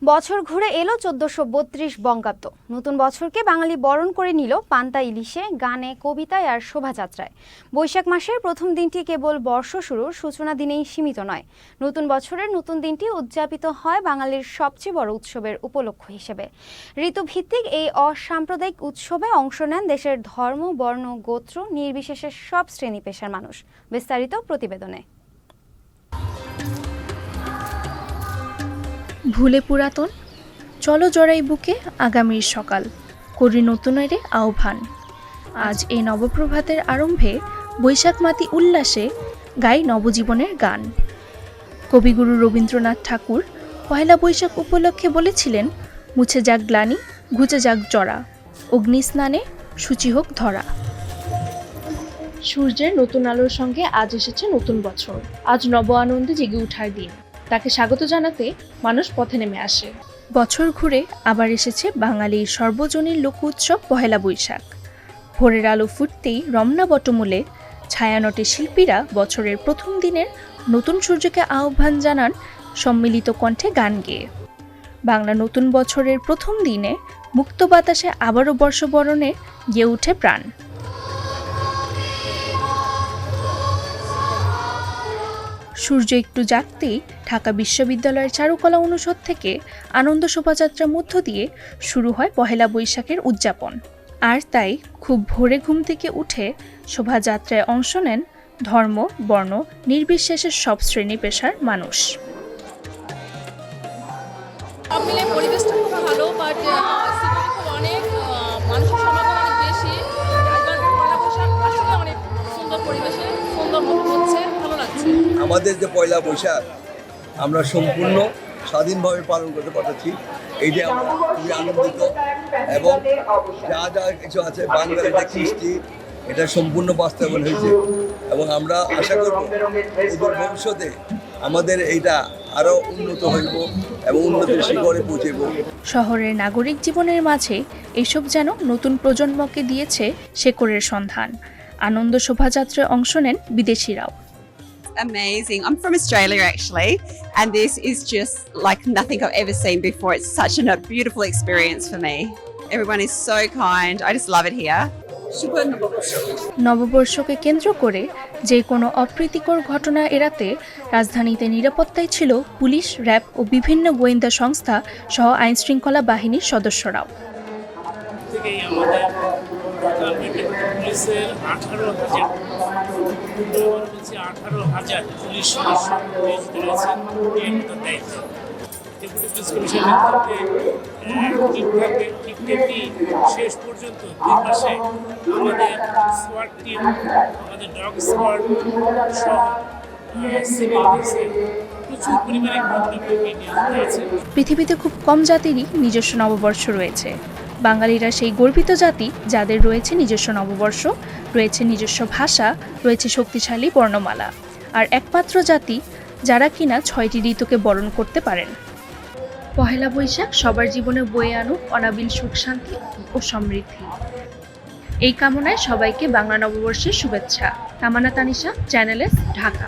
বছর ঘুরে এলো ১৪৩২ বঙ্গাব্দ। নতুন বছরকে বাঙালি বরণ করে নিল পান্তা ইলিশে, গানে, কবিতায় আর শোভাযাত্রায়। বৈশাখ মাসের প্রথম দিনটি কেবল বর্ষ শুরুর সূচনা দিনেই সীমিত নয়, নতুন বছরের নতুন দিনটি উদযাপিত হয় বাঙালির সবচেয়ে বড় উৎসবের উপলক্ষ হিসেবে। ঋতুভিত্তিক এই অসাম্প্রদায়িক উৎসবে অংশ নেন দেশের ধর্ম, বর্ণ, গোত্র নির্বিশেষে সব শ্রেণী পেশার মানুষ। বিস্তারিত প্রতিবেদনে। ভুলে পুরাতন, চলো জড়াই বুকে আগামীর সকাল, করি নতুনের আহ্বান। আজ এই নবপ্রভাতের আরম্ভে বৈশাখ মাতি উল্লাসে গাই নবজীবনের গান। কবিগুরু রবীন্দ্রনাথ ঠাকুর পহেলা বৈশাখ উপলক্ষে বলেছিলেন, মুছে যাক গ্লানি, ঘুচে যাক জরা, অগ্নিস্নানে শুচি হোক ধরা। সূর্যের নতুন আলোর সঙ্গে আজ এসেছে নতুন বছর। আজ নব আনন্দে জেগে ওঠার দিন। তাকে স্বাগত জানাতে মানুষ পথে নেমে আসে। বছর ঘুরে আবার এসেছে বাঙালির সর্বজনীন লোক উৎসব পহেলা বৈশাখ। ভোরের আলো ফুটতেই রমনা বটমূলে ছায়ানটে শিল্পীরা বছরের প্রথম দিনের নতুন সূর্যকে আহ্বান জানান সম্মিলিত কণ্ঠে গান গেয়ে। বাংলা নতুন বছরের প্রথম দিনে মুক্ত বাতাসে আবারও বর্ষবরণে গেয়ে ওঠে প্রাণ। সূর্য একটু জাগতেই ঢাকা বিশ্ববিদ্যালয়ের চারুকলা অনুষদ থেকে আনন্দ শোভাযাত্রার মধ্য দিয়ে শুরু হয় পহেলা বৈশাখের উদযাপন। আর তাই খুব ভোরে ঘুম থেকে উঠে শোভাযাত্রায় অংশ নেন ধর্ম, বর্ণ নির্বিশেষে সব শ্রেণী পেশার মানুষ। সব মিলে পরিবেশটা খুব ভালো, বাট অনেক মানুষের সমাগম অনেক বেশি। পয়লা বৈশাখ আসলে অনেক সুন্দর পরিবেশে সুন্দর হচ্ছে, ভালো লাগছে। আমাদের যে পয়লা বৈশাখ আমরা সম্পূর্ণ স্বাধীনভাবে পালন করতে পারছি, এইটা আমরা খুবই আনন্দিত। এবং যা যা কিছু আছে বাঙালির যে কৃষ্টি, এটা সম্পূর্ণ বাস্তবায়ন হয়েছে এবং আমরা আশা করব অদূর ভবিষ্যতে আমাদের এইটা আরও উন্নত হইব এবং উন্নতির শিখরে পৌঁছব। শহরের নাগরিক জীবনের মাঝে এসব যেন নতুন প্রজন্মকে দিয়েছে শেকড়ের সন্ধান। আনন্দ শোভাযাত্রায় অংশ নেন বিদেশিরাও। Amazing. I'm from Australia actually, and this is just like nothing I've ever seen before. It's such a beautiful experience for me. Everyone is so kind. I just love it here. নববর্ষকে কেন্দ্র করে যে কোনো অপ্রীতিকর ঘটনা এড়াতে রাজধানীতে নিরাপত্তায় ছিল পুলিশ, র্যাব ও বিভিন্ন গোয়েন্দা সংস্থা সহ আইনশৃঙ্খলা বাহিনীর সদস্যরাও। পুলিশের 18,000 পুলিশ সদস্য নিয়োজিত রয়েছেন এর মতো দায়িত্ব। ডেপুটি পুলিশ কমিশনার ঠিক তেমনি শেষ পর্যন্ত 2 মাসে আমাদের সোয়াট টিম, আমাদের ডগ স্কোয়াড সহ সিভিল ডিফেন্সে প্রচুর পরিমাণে নিয়োজিত আছে। পৃথিবীতে খুব কম জাতিরই নিজস্ব নববর্ষ রয়েছে। বাঙালিরা সেই গর্বিত জাতি যাদের রয়েছে নিজস্ব নববর্ষ, রয়েছে নিজস্ব ভাষা, রয়েছে শক্তিশালী বর্ণমালা, আর একমাত্র জাতি যারা কিনা 6টি ঋতুকে বরণ করতে পারেন। পহেলা বৈশাখ সবার জীবনে বয়ে আনুক অনাবিল সুখ, শান্তি ও সমৃদ্ধি। এই কামনায় সবাইকে বাংলা নববর্ষের শুভেচ্ছা। তামান্না তানিশা, চ্যানেল এস, ঢাকা।